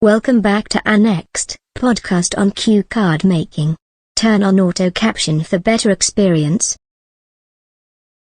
Welcome back to our next podcast on cue card making. Turn on auto caption for better experience.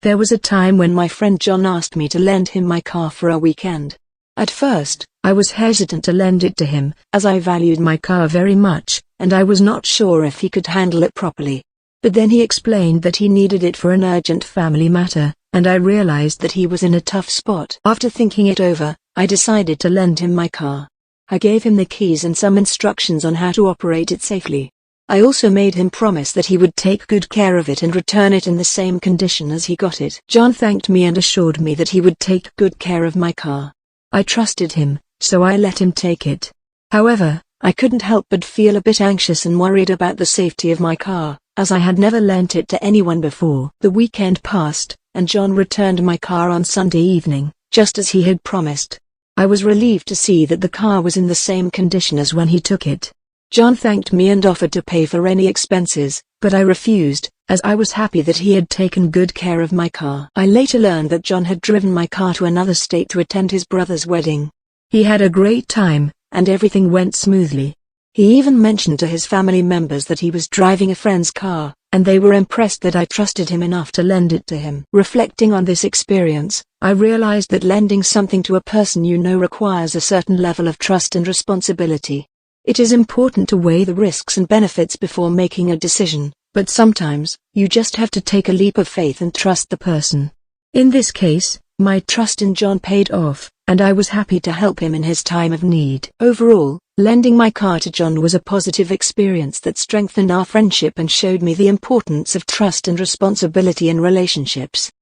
There was a time when my friend John asked me to lend him my car for a weekend. At first, I was hesitant to lend it to him, as I valued my car very much, and I was not sure if he could handle it properly. But then he explained that he needed it for an urgent family matter, and I realized that he was in a tough spot. After thinking it over, I decided to lend him my car. I gave him the keys and some instructions on how to operate it safely. I also made him promise that he would take good care of it and return it in the same condition as he got it. John thanked me and assured me that he would take good care of my car. I trusted him, so I let him take it. However, I couldn't help but feel a bit anxious and worried about the safety of my car, as I had never lent it to anyone before. The weekend passed, and John returned my car on Sunday evening, just as he had promised. I was relieved to see that the car was in the same condition as when he took it. John thanked me and offered to pay for any expenses, but I refused, as I was happy that he had taken good care of my car. I later learned that John had driven my car to another state to attend his brother's wedding. He had a great time, and everything went smoothly. He even mentioned to his family members that he was driving a friend's car, and they were impressed that I trusted him enough to lend it to him. Reflecting on this experience, I realized that lending something to a person you know requires a certain level of trust and responsibility. It is important to weigh the risks and benefits before making a decision, but sometimes, you just have to take a leap of faith and trust the person. In this case, my trust in John paid off, and I was happy to help him in his time of need. Overall, lending my car to John was a positive experience that strengthened our friendship and showed me the importance of trust and responsibility in relationships.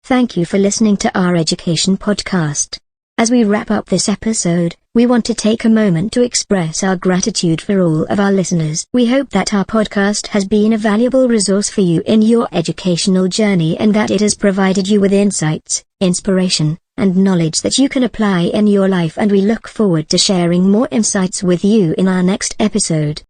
Thank you for listening to our education podcast. As we wrap up this episode, we want to take a moment to express our gratitude for all of our listeners. We hope that our podcast has been a valuable resource for you in your educational journey and that it has provided you with insights, inspiration, and knowledge that you can apply in your life, and we look forward to sharing more insights with you in our next episode.